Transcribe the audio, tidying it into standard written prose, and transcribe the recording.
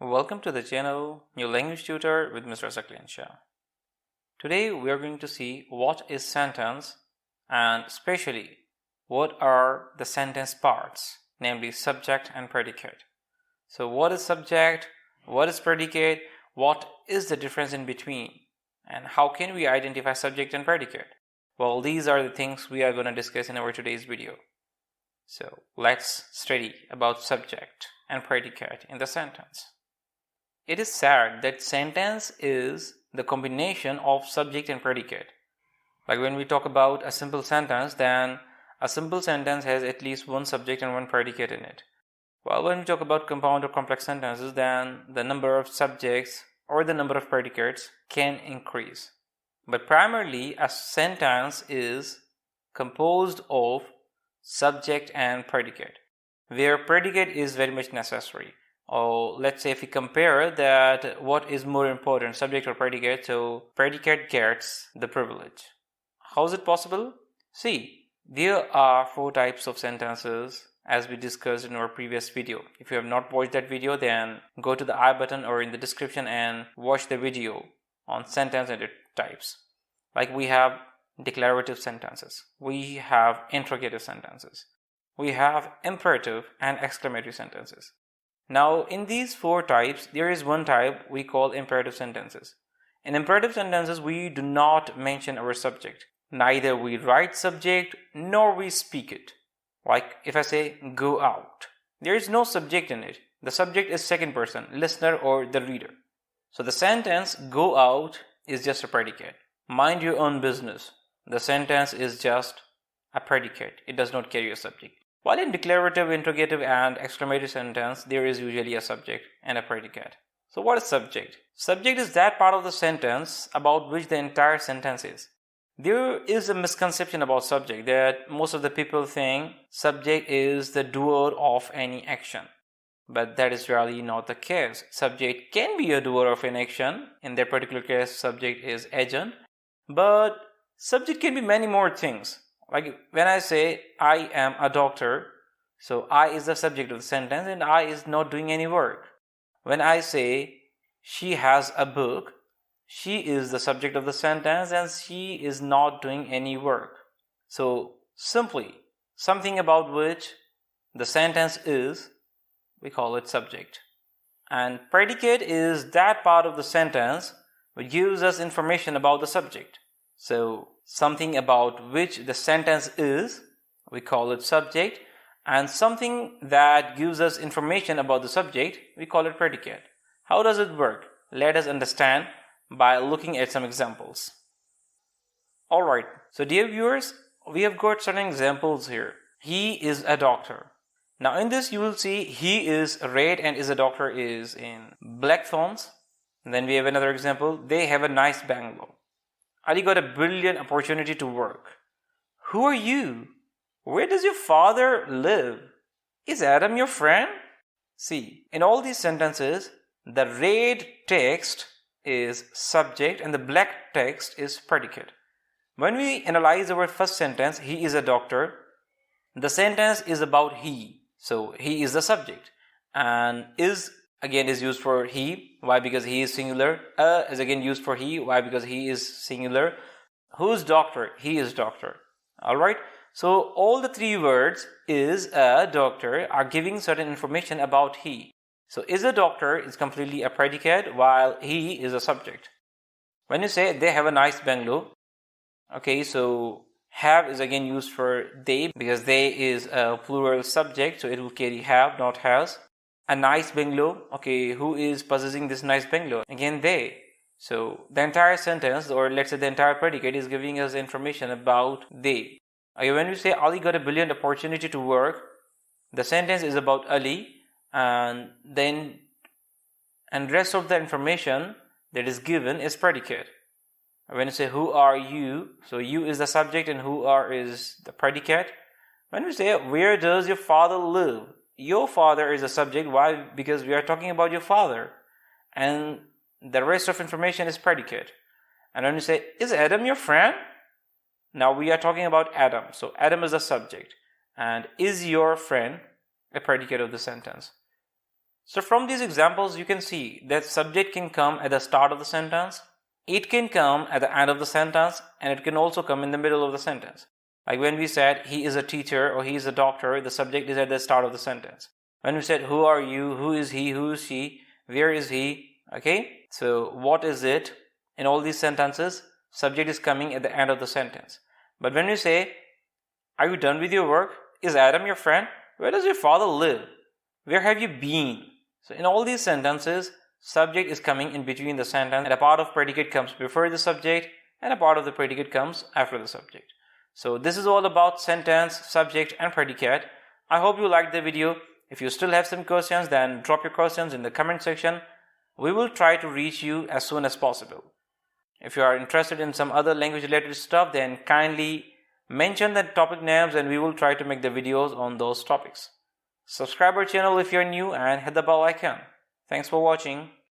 Welcome to the channel New Language Tutor with Mr. Saklian Shah. Today we are going to see what is sentence and especially what are the sentence parts, namely subject and predicate. So what is subject, what is predicate, what is the difference in between, and how can we identify subject and predicate? Well, these are the things we are going to discuss in our today's video. So let's study about subject and predicate in the sentence. It is said that sentence is the combination of subject and predicate. Like when we talk about a simple sentence, then a simple sentence has at least one subject and one predicate in it. While when we talk about compound or complex sentences, then the number of subjects or the number of predicates can increase. But primarily, a sentence is composed of subject and predicate, where predicate is very much necessary. Or let's say if we compare that, what is more important, subject or predicate? So predicate gets the privilege. How is it possible? See, there are 4 types of sentences as we discussed in our previous video. If you have not watched that video, then go to the I button or in the description and watch the video on sentence and its types. Like we have declarative sentences, we have interrogative sentences, we have imperative and exclamatory sentences. Now in these 4 types, there is one type we call imperative sentences. In imperative sentences, we do not mention our subject. Neither we write subject nor we speak it. Like if I say go out, there is no subject in it. The subject is second person, listener or the reader. So the sentence go out is just a predicate. Mind your own business. The sentence is just a predicate. It does not carry a subject. While in declarative, interrogative and exclamatory sentence, there is usually a subject and a predicate. So what is subject? Subject is that part of the sentence about which the entire sentence is. There is a misconception about subject that most of the people think subject is the doer of any action. But that is really not the case. Subject can be a doer of an action. In that particular case, subject is agent. But subject can be many more things. Like when I say I am a doctor, so I is the subject of the sentence and I is not doing any work. When I say she has a book, she is the subject of the sentence and she is not doing any work. So simply something about which the sentence is, we call it subject. And predicate is that part of the sentence which gives us information about the subject. So something about which the sentence is, we call it subject, and something that gives us information about the subject, we call it predicate. How does it work? Let us understand by looking at some examples. Alright, so dear viewers, we have got certain examples here. He is a doctor. Now in this you will see he is red and is a doctor is in black fonts. And then we have another example, they have a nice bungalow. Ali got a brilliant opportunity to work. Who are you? Where does your father live? Is Adam your friend? See, in all these sentences, the red text is subject and the black text is predicate. When we analyze our first sentence, he is a doctor, the sentence is about he. So he is the subject and is again is used for he. Why? Because he is singular. Is again used for he. Why? Because he is singular. Who's doctor? He is doctor. Alright. So all the 3 words is a doctor are giving certain information about he. So is a doctor is completely a predicate while he is a subject. When you say they have a nice bungalow, okay, so have is again used for they because they is a plural subject, so it will carry have, not has. A nice bungalow, okay, who is possessing this nice bungalow? Again, they. So the entire sentence, or let's say the entire predicate, is giving us information about they. Okay, when we say Ali got a brilliant opportunity to work, the sentence is about Ali, and rest of the information that is given is predicate. When you say who are you, so you is the subject and who are is the predicate. When we say where does your father live? Your father is a subject. Why? Because we are talking about your father. And the rest of information is predicate. And when you say, is Adam your friend? Now we are talking about Adam. So Adam is the subject. And is your friend a predicate of the sentence? So from these examples, you can see that subject can come at the start of the sentence, it can come at the end of the sentence, and it can also come in the middle of the sentence. Like when we said he is a teacher or he is a doctor, the subject is at the start of the sentence. When we said who are you, who is he, who is she, where is he, okay? So what is it? In all these sentences, subject is coming at the end of the sentence. But when we say, are you done with your work? Is Adam your friend? Where does your father live? Where have you been? So in all these sentences, subject is coming in between the sentence, and a part of predicate comes before the subject and a part of the predicate comes after the subject. So this is all about sentence, subject and predicate. I hope you liked the video. If you still have some questions, then drop your questions in the comment section. We will try to reach you as soon as possible. If you are interested in some other language related stuff, then kindly mention the topic names and we will try to make the videos on those topics. Subscribe our channel if you are new and hit the bell icon. Thanks for watching.